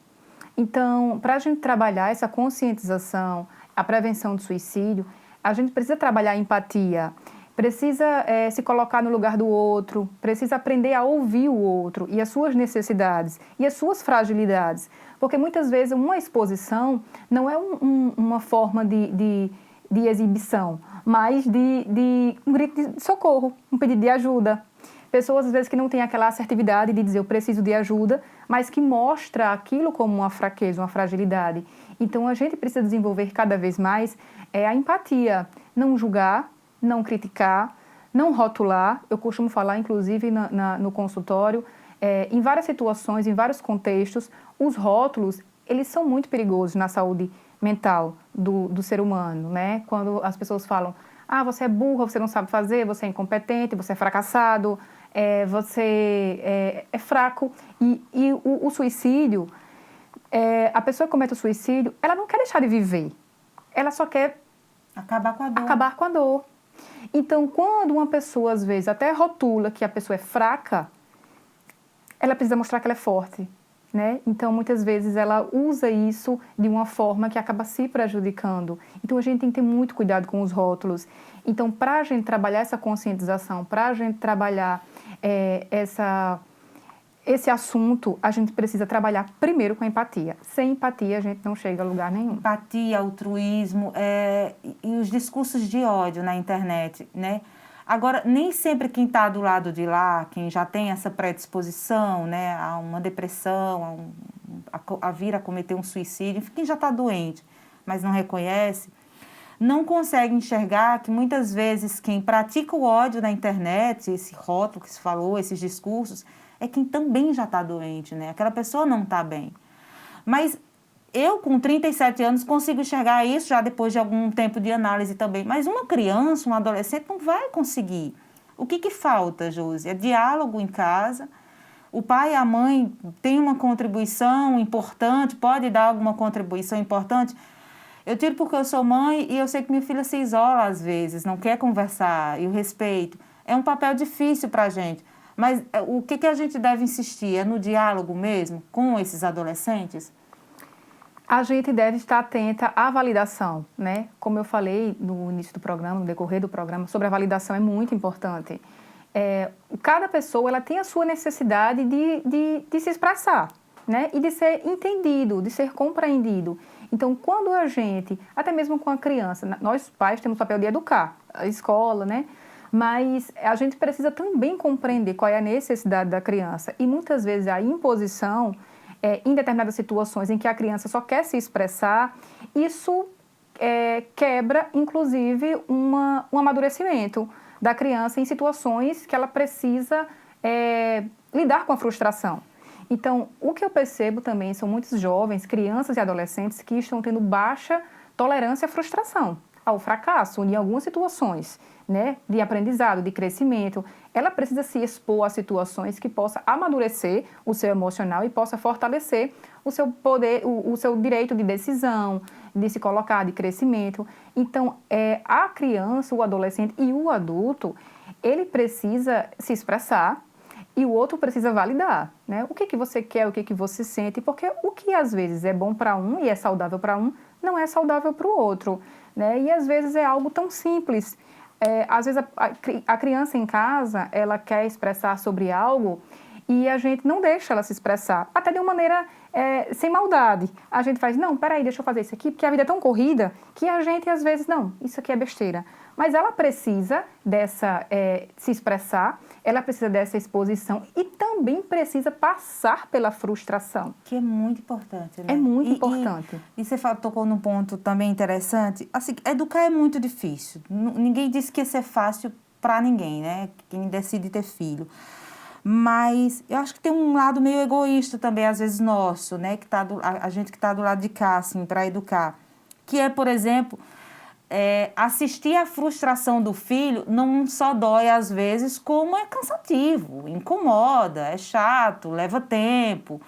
Então, para a gente trabalhar essa conscientização, a prevenção do suicídio, A gente precisa trabalhar a empatia, precisa se colocar no lugar do outro, precisa aprender a ouvir o outro e as suas necessidades e as suas fragilidades. Porque muitas vezes uma exposição não é uma forma de exibição, mas de um grito de socorro, um pedido de ajuda. Pessoas, às vezes, que não têm aquela assertividade de dizer eu preciso de ajuda, mas que mostra aquilo como uma fraqueza, uma fragilidade. Então, a gente precisa desenvolver cada vez mais a empatia, não julgar, não criticar, não rotular. Eu costumo falar, inclusive, no consultório, em várias situações, em vários contextos, os rótulos, eles são muito perigosos na saúde mental do ser humano, né? Quando as pessoas falam, você é burra, você não sabe fazer, você é incompetente, você é fracassado, você é fraco. E o suicídio, a pessoa que comete o suicídio, ela não quer deixar de viver, ela só quer acabar com a dor. Então, quando uma pessoa, às vezes, até rotula que a pessoa é fraca, ela precisa mostrar que ela é forte, né? Então, muitas vezes, ela usa isso de uma forma que acaba se prejudicando. Então, a gente tem que ter muito cuidado com os rótulos. Então, para a gente trabalhar essa conscientização, para a gente trabalhar esse assunto, a gente precisa trabalhar primeiro com a empatia. Sem empatia, a gente não chega a lugar nenhum. Empatia, altruísmo e os discursos de ódio na internet, né? Agora, nem sempre quem está do lado de lá, quem já tem essa predisposição, né, a uma depressão, a vir a cometer um suicídio, quem já está doente, mas não reconhece, não consegue enxergar que muitas vezes quem pratica o ódio na internet, esse rótulo que se falou, esses discursos, é quem também já está doente, né? Aquela pessoa não está bem. Mas eu, com 37 anos, consigo enxergar isso já depois de algum tempo de análise também. Mas uma criança, um adolescente, não vai conseguir. O que falta, Josi? É diálogo em casa. O pai e a mãe têm uma contribuição importante, pode dar alguma contribuição importante. Eu tiro porque eu sou mãe e eu sei que minha filha se isola às vezes, não quer conversar, e o respeito. É um papel difícil para a gente. Mas o que a gente deve insistir? É no diálogo mesmo com esses adolescentes? A gente deve estar atenta à validação, né? Como eu falei no início do programa, no decorrer do programa, sobre a validação é muito importante. Cada pessoa ela tem a sua necessidade de se expressar, né? E de ser entendido, de ser compreendido. Então, quando a gente, até mesmo com a criança, nós pais temos o papel de educar, a escola, né? Mas a gente precisa também compreender qual é a necessidade da criança. E muitas vezes a imposição, em determinadas situações em que a criança só quer se expressar, isso quebra, inclusive, um amadurecimento da criança em situações que ela precisa lidar com a frustração. Então, o que eu percebo também são muitos jovens, crianças e adolescentes que estão tendo baixa tolerância à frustração, ao fracasso em algumas situações, né, de aprendizado, de crescimento. Ela precisa se expor a situações que possa amadurecer o seu emocional e possa fortalecer o seu poder, o seu direito de decisão, de se colocar, de crescimento. Então, a criança, o adolescente e o adulto, ele precisa se expressar e o outro precisa validar, né? O que você quer, o que você sente, porque o que às vezes é bom para um e é saudável para um, não é saudável para o outro, né? E às vezes é algo tão simples. Às vezes a criança em casa, ela quer expressar sobre algo e a gente não deixa ela se expressar, até de uma maneira sem maldade. A gente faz, não, peraí, deixa eu fazer isso aqui, porque a vida é tão corrida que a gente às vezes, não, isso aqui é besteira. Mas ela precisa se expressar, ela precisa dessa exposição e também precisa passar pela frustração. Que é muito importante, né? É muito importante. E você tocou num ponto também interessante. Assim, educar é muito difícil. Ninguém disse que ia ser fácil para ninguém, né? Quem decide ter filho. Mas eu acho que tem um lado meio egoísta também, às vezes, nosso, né? Que a gente que está do lado de cá, assim, para educar. Que é, por exemplo, assistir à frustração do filho não só dói às vezes, como é cansativo, incomoda, é chato, leva tempo.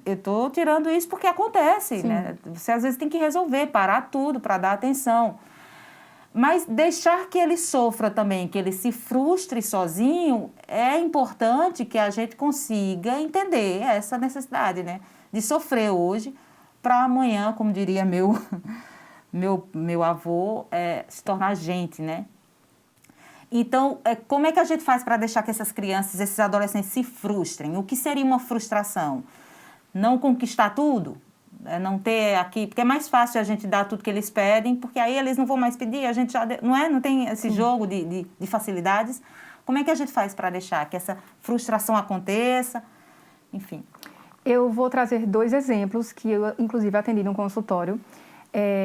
Eu estou tirando isso porque acontece, né? Você às vezes tem que resolver, parar tudo para dar atenção. Mas deixar que ele sofra também, que ele se frustre sozinho, é importante que a gente consiga entender essa necessidade, né? De sofrer hoje para amanhã, como diria meu meu avô se tornar gente, né? Então, como é que a gente faz para deixar que essas crianças, esses adolescentes se frustrem? O que seria uma frustração? Não conquistar tudo? Não ter aqui... Porque é mais fácil a gente dar tudo que eles pedem, porque aí eles não vão mais pedir, a gente já... Não tem esse jogo de facilidades. Como é que a gente faz para deixar que essa frustração aconteça? Enfim. Eu vou trazer 2 exemplos que eu, inclusive, atendi no consultório.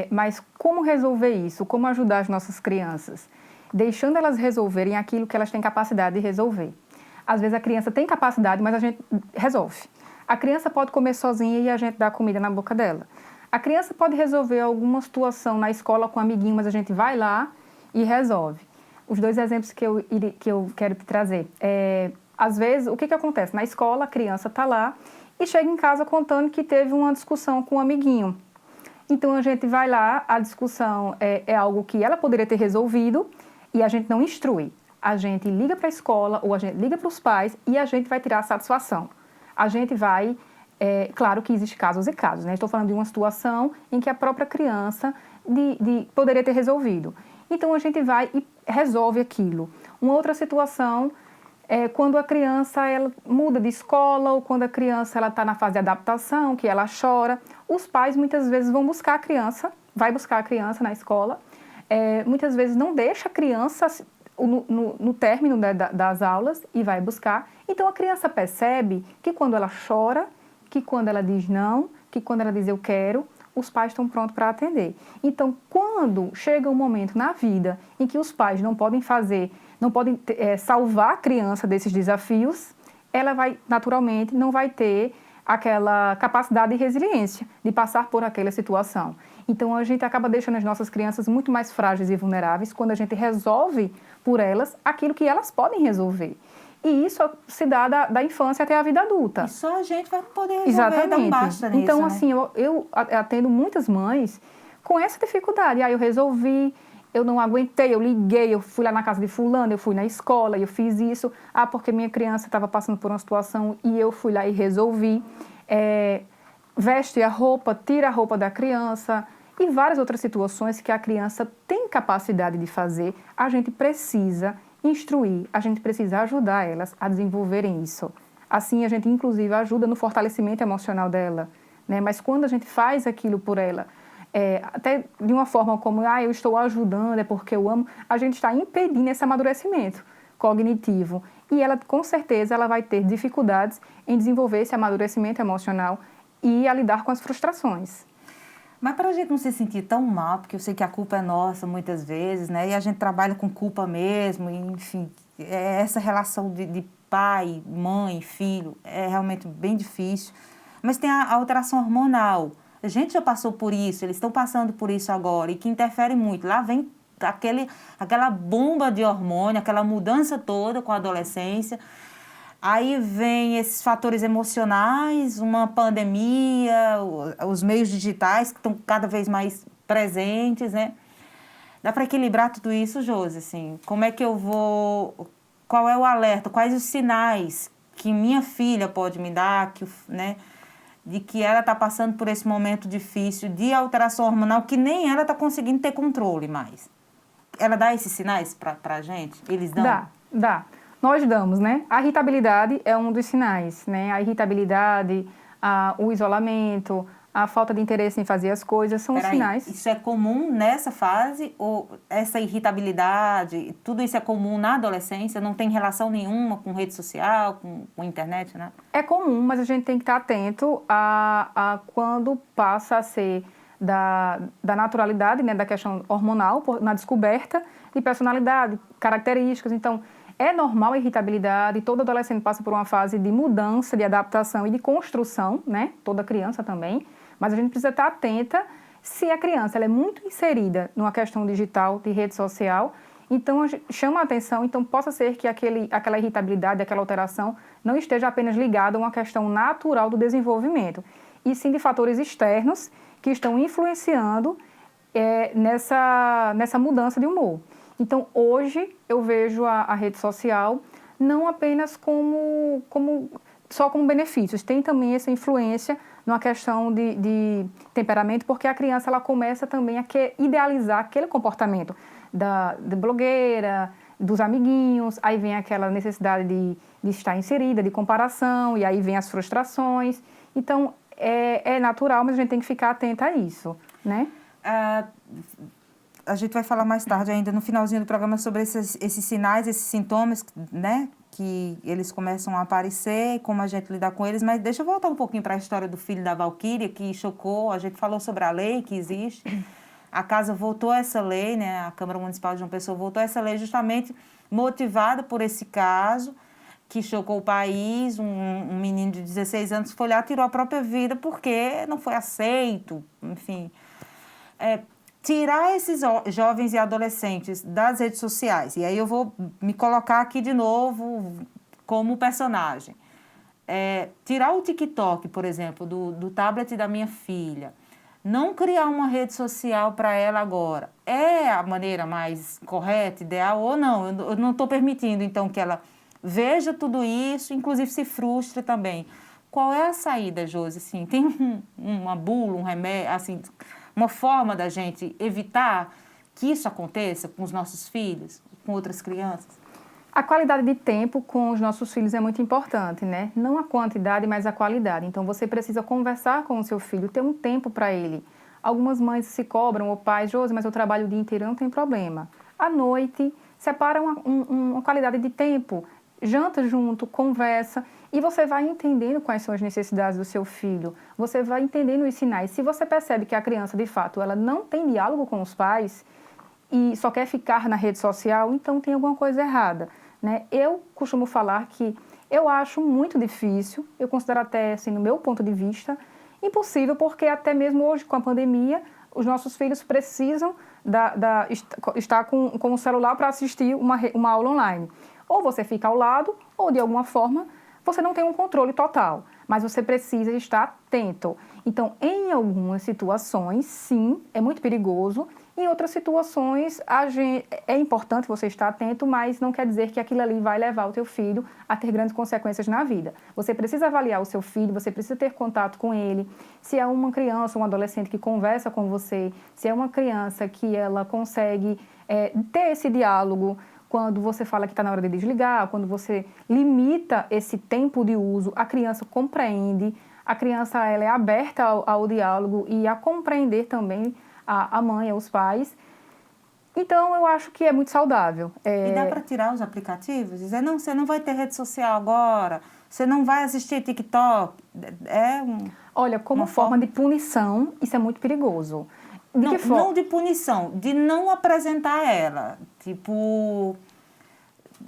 Mas como resolver isso? Como ajudar as nossas crianças? Deixando elas resolverem aquilo que elas têm capacidade de resolver. Às vezes a criança tem capacidade, mas a gente resolve. A criança pode comer sozinha e a gente dá comida na boca dela. A criança pode resolver alguma situação na escola com um amiguinho, mas a gente vai lá e resolve. Os 2 exemplos que eu quero te trazer. Às vezes, o que acontece? Na escola, a criança está lá e chega em casa contando que teve uma discussão com um amiguinho. Então, a gente vai lá, a discussão é algo que ela poderia ter resolvido e a gente não instrui. A gente liga para a escola ou a gente liga para os pais e a gente vai tirar a satisfação. A gente vai... claro que existem casos e casos, né? Estou falando de uma situação em que a própria criança poderia ter resolvido. Então, a gente vai e resolve aquilo. Uma outra situação é quando a criança ela muda de escola ou quando a criança está na fase de adaptação, que ela chora. Os pais, muitas vezes, vão buscar a criança, vai buscar a criança na escola. Muitas vezes, não deixa a criança no término das aulas e vai buscar. Então, a criança percebe que quando ela chora, que quando ela diz não, que quando ela diz eu quero, os pais estão prontos para atender. Então, quando chega um momento na vida em que os pais não podem salvar a criança desses desafios, ela vai, naturalmente, não vai ter aquela capacidade de resiliência de passar por aquela situação. Então, a gente acaba deixando as nossas crianças muito mais frágeis e vulneráveis quando a gente resolve por elas aquilo que elas podem resolver. E isso se dá da infância até a vida adulta. E só a gente vai poder resolver. Exatamente. Dar um basta nisso, então, né? assim, eu atendo muitas mães com essa dificuldade. Aí eu resolvi, eu não aguentei, eu liguei, eu fui lá na casa de fulano, eu fui na escola, eu fiz isso. Porque minha criança estava passando por uma situação e eu fui lá e resolvi. Veste a roupa, tira a roupa da criança e várias outras situações que a criança tem capacidade de fazer. A gente precisa instruir, a gente precisa ajudar elas a desenvolverem isso. Assim, a gente, inclusive, ajuda no fortalecimento emocional dela, né? Mas quando a gente faz aquilo por ela, até de uma forma como, eu estou ajudando, é porque eu amo, a gente está impedindo esse amadurecimento cognitivo. E ela, com certeza, ela vai ter dificuldades em desenvolver esse amadurecimento emocional e a lidar com as frustrações. Mas para a gente não se sentir tão mal, porque eu sei que a culpa é nossa muitas vezes, né? E a gente trabalha com culpa mesmo, e, enfim, essa relação de pai, mãe, filho é realmente bem difícil. Mas tem a alteração hormonal. A gente já passou por isso, eles estão passando por isso agora, e que interfere muito. Lá vem aquela bomba de hormônio, aquela mudança toda com a adolescência. Aí vem esses fatores emocionais, uma pandemia, os meios digitais que estão cada vez mais presentes, né? Dá para equilibrar tudo isso, Josi? Assim, como é que eu vou... Qual é o alerta? Quais os sinais que minha filha pode me dar, né? De que ela está passando por esse momento difícil de alteração hormonal que nem ela está conseguindo ter controle mais. Ela dá esses sinais para a gente? Eles dão? Dá. Nós damos, né? A irritabilidade é um dos sinais, né? A irritabilidade, o isolamento, a falta de interesse em fazer as coisas são os sinais. Isso é comum nessa fase? Ou essa irritabilidade, tudo isso é comum na adolescência? Não tem relação nenhuma com rede social, com internet, né? É comum, mas a gente tem que estar atento a quando passa a ser da naturalidade, né? Da questão hormonal, na descoberta de personalidade, características. Então, é normal a irritabilidade, todo adolescente passa por uma fase de mudança, de adaptação e de construção, né? Toda criança também, mas a gente precisa estar atenta se a criança ela é muito inserida numa questão digital, de rede social, então chama a atenção, então possa ser que aquela irritabilidade, aquela alteração não esteja apenas ligada a uma questão natural do desenvolvimento, e sim de fatores externos que estão influenciando nessa mudança de humor. Então, hoje, eu vejo a rede social não apenas como só como benefícios, tem também essa influência numa questão de temperamento, porque a criança ela começa também a idealizar aquele comportamento de blogueira, dos amiguinhos, aí vem aquela necessidade de estar inserida, de comparação, e aí vem as frustrações. Então, é natural, mas a gente tem que ficar atenta a isso, né? A gente vai falar mais tarde ainda, no finalzinho do programa, sobre esses sinais, esses sintomas, né? Que eles começam a aparecer, como a gente lidar com eles. Mas deixa eu voltar um pouquinho para a história do filho da Valquíria, que chocou. A gente falou sobre a lei que existe. A casa votou essa lei, né? A Câmara Municipal de João Pessoa votou essa lei justamente motivada por esse caso que chocou o país. Um menino de 16 anos foi lá, tirou a própria vida porque não foi aceito, enfim. Tirar esses jovens e adolescentes das redes sociais, e aí eu vou me colocar aqui de novo como personagem. Tirar o TikTok, por exemplo, do tablet da minha filha, não criar uma rede social para ela agora, é a maneira mais correta, ideal ou não? Eu não estou permitindo, então, que ela veja tudo isso, inclusive se frustre também. Qual é a saída, Josi? Assim, tem uma bula, um remédio, assim, uma forma da gente evitar que isso aconteça com os nossos filhos, com outras crianças? A qualidade de tempo com os nossos filhos é muito importante, né? Não a quantidade, mas a qualidade. Então, você precisa conversar com o seu filho, ter um tempo para ele. Algumas mães se cobram, ou pais, Josi, mas eu trabalho o dia inteiro, não tem problema. À noite, separa uma qualidade de tempo, janta junto, conversa, e você vai entendendo quais são as necessidades do seu filho. Você vai entendendo os sinais. Se você percebe que a criança, de fato, ela não tem diálogo com os pais e só quer ficar na rede social, então tem alguma coisa errada, né? Eu costumo falar que eu acho muito difícil, eu considero até, assim, no meu ponto de vista, impossível, porque até mesmo hoje, com a pandemia, os nossos filhos precisam estar com o celular para assistir uma aula online. Ou você fica ao lado, ou de alguma forma você não tem um controle total, mas você precisa estar atento. Então, em algumas situações, sim, é muito perigoso. Em outras situações, é importante você estar atento, mas não quer dizer que aquilo ali vai levar o teu filho a ter grandes consequências na vida. Você precisa avaliar o seu filho, você precisa ter contato com ele. Se é uma criança, um adolescente que conversa com você, se é uma criança que ela consegue ter esse diálogo, quando você fala que está na hora de desligar, quando você limita esse tempo de uso, a criança compreende, a criança ela é aberta ao diálogo e a compreender também a mãe, os pais. Então, eu acho que é muito saudável. E dá para tirar os aplicativos? Dizer, não, você não vai ter rede social agora, você não vai assistir TikTok. Olha, como forma de punição, isso é muito perigoso. Não de punição, de não apresentar ela. Tipo,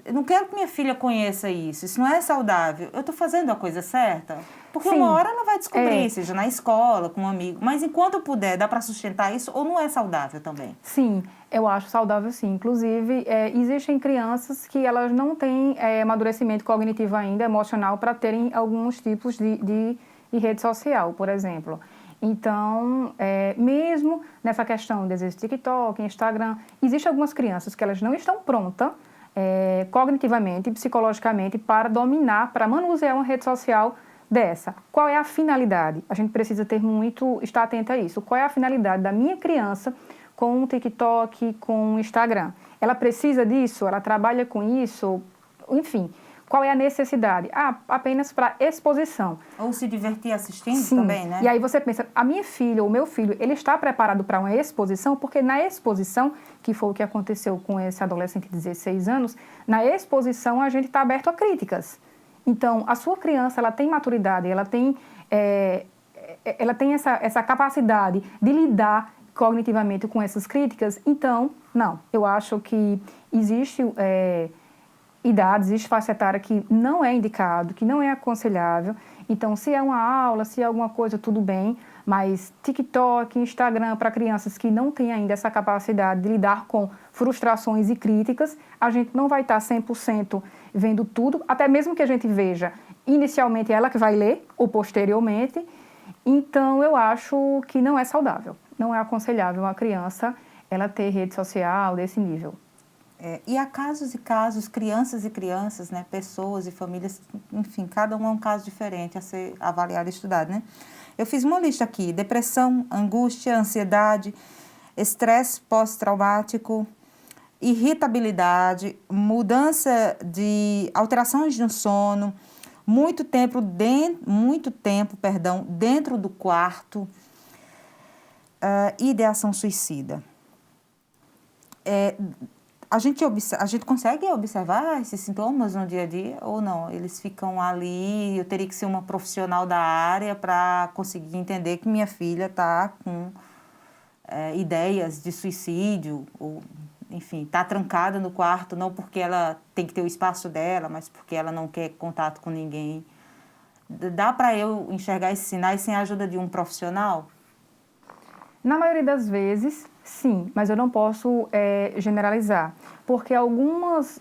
eu não quero que minha filha conheça isso não é saudável. Eu estou fazendo a coisa certa? Porque uma hora ela vai descobrir, seja na escola, com um amigo. Mas enquanto eu puder, dá para sustentar isso ou não é saudável também? Sim, eu acho saudável sim. Inclusive, existem crianças que elas não têm amadurecimento cognitivo ainda, emocional, para terem alguns tipos de rede social, por exemplo. Então, mesmo nessa questão de TikTok, Instagram, existem algumas crianças que elas não estão prontas cognitivamente, psicologicamente, para dominar, para manusear uma rede social dessa. Qual é a finalidade? A gente precisa estar atento a isso. Qual é a finalidade da minha criança com o TikTok, com o Instagram? Ela precisa disso? Ela trabalha com isso? Enfim, qual é a necessidade? Apenas para exposição. Ou se divertir assistindo. Sim. Também, né? E aí você pensa, a minha filha ou o meu filho, ele está preparado para uma exposição? Porque na exposição, que foi o que aconteceu com esse adolescente de 16 anos, na exposição a gente está aberto a críticas. Então, a sua criança, ela tem maturidade, ela tem essa capacidade de lidar cognitivamente com essas críticas. Então, não, eu acho que existe idade, existe faixa etária que não é indicado, que não é aconselhável. Então, se é uma aula, se é alguma coisa, tudo bem, mas TikTok, Instagram, para crianças que não têm ainda essa capacidade de lidar com frustrações e críticas, a gente não vai estar 100% vendo tudo, até mesmo que a gente veja inicialmente ela que vai ler, ou posteriormente. Então, eu acho que não é saudável, não é aconselhável uma criança ela ter rede social desse nível. E há casos e casos, crianças e crianças, né? Pessoas e famílias, enfim, cada um é um caso diferente a ser avaliado e estudado, né? Eu fiz uma lista aqui: depressão, angústia, ansiedade, estresse pós-traumático, irritabilidade, mudança de alterações no sono, muito tempo dentro do quarto, ideação suicida. A gente consegue observar esses sintomas no dia a dia ou não? Eles ficam ali, eu teria que ser uma profissional da área para conseguir entender que minha filha está com ideias de suicídio, ou, enfim, está trancada no quarto, não porque ela tem que ter o espaço dela, mas porque ela não quer contato com ninguém. Dá para eu enxergar esses sinais sem a ajuda de um profissional? Na maioria das vezes, sim, mas eu não posso generalizar, porque algumas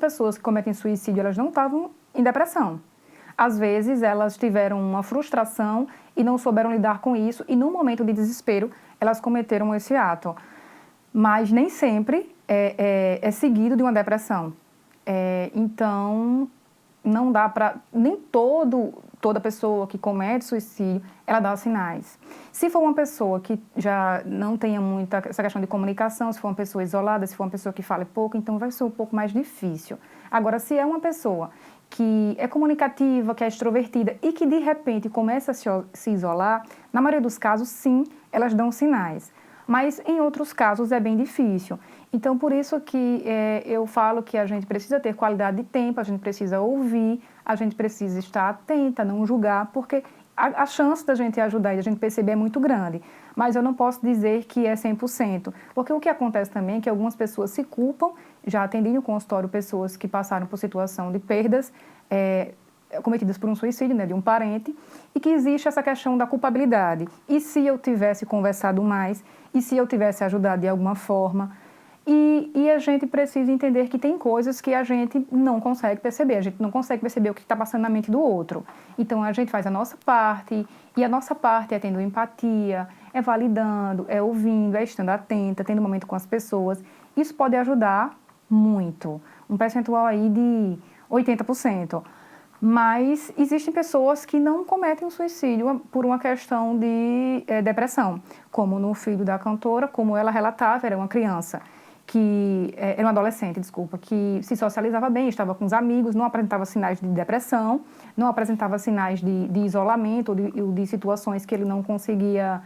pessoas que cometem suicídio, elas não estavam em depressão. Às vezes, elas tiveram uma frustração e não souberam lidar com isso, e no momento de desespero, elas cometeram esse ato. Mas nem sempre é seguido de uma depressão. Então, não dá para... Nem toda pessoa que comete suicídio, ela dá sinais. Se for uma pessoa que já não tenha muita essa questão de comunicação, se for uma pessoa isolada, se for uma pessoa que fale pouco, então vai ser um pouco mais difícil. Agora, se é uma pessoa que é comunicativa, que é extrovertida e que de repente começa a se isolar, na maioria dos casos, sim, elas dão sinais. Mas em outros casos é bem difícil. Então, por isso que eu falo que a gente precisa ter qualidade de tempo, a gente precisa ouvir, a gente precisa estar atenta, não julgar, porque a chance da gente ajudar e da gente perceber é muito grande. Mas eu não posso dizer que é 100%, porque o que acontece também é que algumas pessoas se culpam. Já atendi no consultório pessoas que passaram por situação de perdas cometidas por um suicídio, né, de um parente, e que existe essa questão da culpabilidade. E se eu tivesse conversado mais? E se eu tivesse ajudado de alguma forma? E a gente precisa entender que tem coisas que a gente não consegue perceber. A gente não consegue perceber o que está passando na mente do outro. Então, a gente faz a nossa parte, e a nossa parte é tendo empatia, é validando, é ouvindo, é estando atenta, tendo um momento com as pessoas. Isso pode ajudar muito. Um percentual aí de 80%. Mas existem pessoas que não cometem o suicídio por uma questão de depressão, como no filho da cantora, como ela relatava, era uma criança, era uma adolescente, que se socializava bem, estava com os amigos, não apresentava sinais de depressão, não apresentava sinais de isolamento ou de situações que ele não conseguia,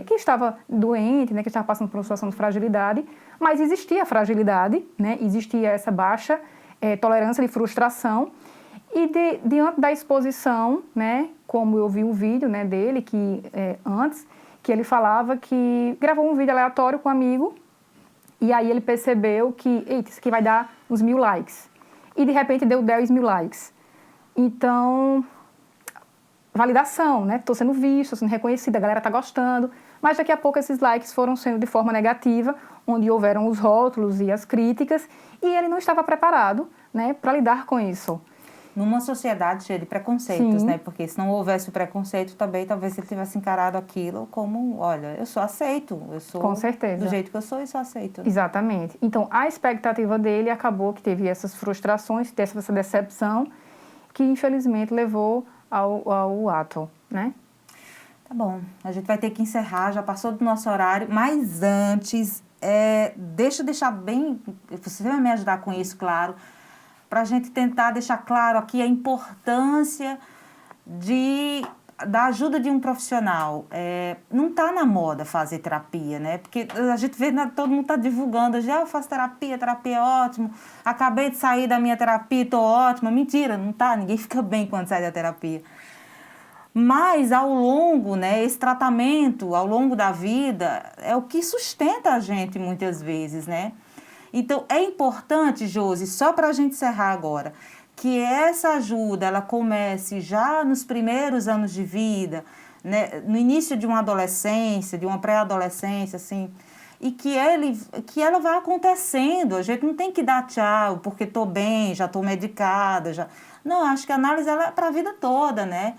que estava doente, né, que estava passando por uma situação de fragilidade, mas existia a fragilidade, né, existia essa baixa tolerância de frustração. E diante da exposição, né, como eu vi um vídeo, né, dele, antes, que ele falava que gravou um vídeo aleatório com um amigo, e aí ele percebeu que, eita, isso aqui vai dar uns 1000 likes. E de repente deu 10 mil likes. Então, validação, né? Estou sendo visto, estou sendo reconhecida, a galera está gostando. Mas daqui a pouco esses likes foram sendo de forma negativa, onde houveram os rótulos e as críticas, e ele não estava preparado, né, para lidar com isso. Numa sociedade cheia de preconceitos, Sim. né? Porque se não houvesse o preconceito também, talvez ele tivesse encarado aquilo como, olha, eu só aceito, eu sou Com certeza. do jeito que eu sou e só aceito. Exatamente. Então, a expectativa dele acabou que teve essas frustrações, teve essa decepção, que infelizmente levou ao ato, né? Tá bom, a gente vai ter que encerrar, já passou do nosso horário, mas antes, deixa eu deixar bem, você vai me ajudar com isso, claro, para a gente tentar deixar claro aqui a importância da ajuda de um profissional. Não está na moda fazer terapia, né? Porque a gente vê, todo mundo está divulgando, já eu faço terapia é ótimo, acabei de sair da minha terapia, estou ótima. Mentira, não tá, ninguém fica bem quando sai da terapia. Mas ao longo, né, esse tratamento, ao longo da vida, é o que sustenta a gente muitas vezes, né? Então, é importante, Josi, só para a gente encerrar agora, que essa ajuda, ela comece já nos primeiros anos de vida, né, no início de uma adolescência, de uma pré-adolescência, assim, e que ela vai acontecendo. A gente não tem que dar tchau, porque estou bem, já estou medicada, já... Não, acho que a análise ela é para a vida toda, né?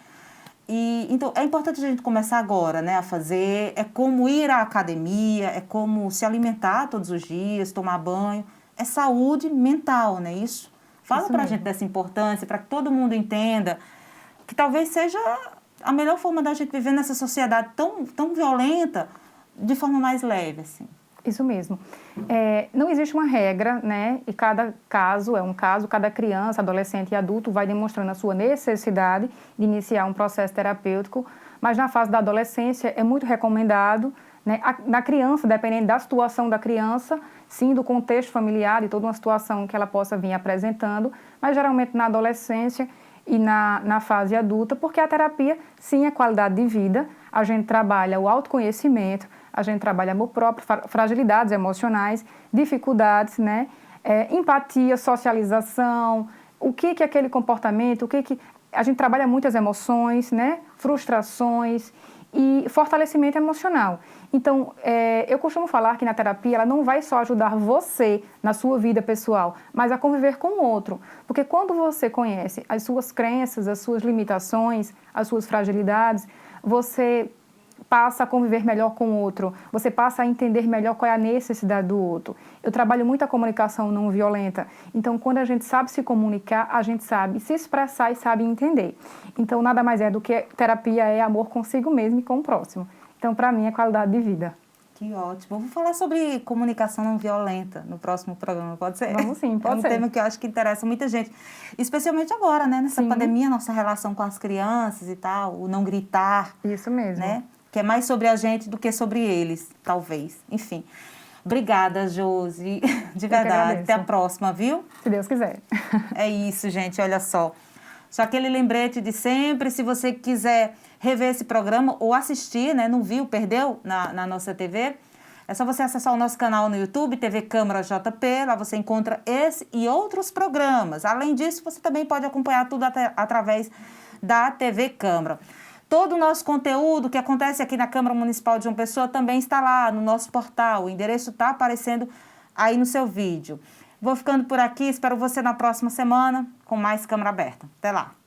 Então, é importante a gente começar agora, né, a fazer, é como ir à academia, é como se alimentar todos os dias, tomar banho, é saúde mental, não é isso? Fala Isso pra mesmo. gente dessa importância, para que todo mundo entenda que talvez seja a melhor forma da gente viver nessa sociedade tão violenta de forma mais leve, assim. Isso mesmo. Não existe uma regra, né? E cada caso é um caso, cada criança, adolescente e adulto vai demonstrando a sua necessidade de iniciar um processo terapêutico, mas na fase da adolescência é muito recomendado, né? Na criança, dependendo da situação da criança, sim, do contexto familiar, de toda uma situação que ela possa vir apresentando, mas geralmente na adolescência e na fase adulta, porque a terapia, sim, é qualidade de vida, a gente trabalha o autoconhecimento, a gente trabalha amor próprio, fragilidades emocionais, dificuldades, né? Empatia, socialização, o que é aquele comportamento, a gente trabalha muitas emoções, né? Frustrações e fortalecimento emocional. Então, eu costumo falar que na terapia ela não vai só ajudar você na sua vida pessoal, mas a conviver com o outro. Porque quando você conhece as suas crenças, as suas limitações, as suas fragilidades, você passa a conviver melhor com o outro, você passa a entender melhor qual é a necessidade do outro. Eu trabalho muito a comunicação não violenta, então quando a gente sabe se comunicar, a gente sabe se expressar e sabe entender. Então nada mais é do que terapia é amor consigo mesmo e com o próximo. Então para mim é qualidade de vida. Que ótimo. Vou falar sobre comunicação não violenta no próximo programa, pode ser? Vamos sim, pode ser. É um tema que eu acho que interessa muita gente, especialmente agora, né? Nessa pandemia, nossa relação com as crianças e tal, o não gritar. Isso mesmo. Né? Que é mais sobre a gente do que sobre eles, talvez. Enfim. Obrigada, Josi. De verdade. Até a próxima, viu? Se Deus quiser. É isso, gente. Olha só. Só aquele lembrete de sempre, se você quiser rever esse programa ou assistir, né? Não viu, perdeu na nossa TV, é só você acessar o nosso canal no YouTube, TV Câmara JP, lá você encontra esse e outros programas. Além disso, você também pode acompanhar tudo através da TV Câmara. Todo o nosso conteúdo que acontece aqui na Câmara Municipal de João Pessoa também está lá no nosso portal. O endereço está aparecendo aí no seu vídeo. Vou ficando por aqui, espero você na próxima semana com mais Câmara Aberta. Até lá!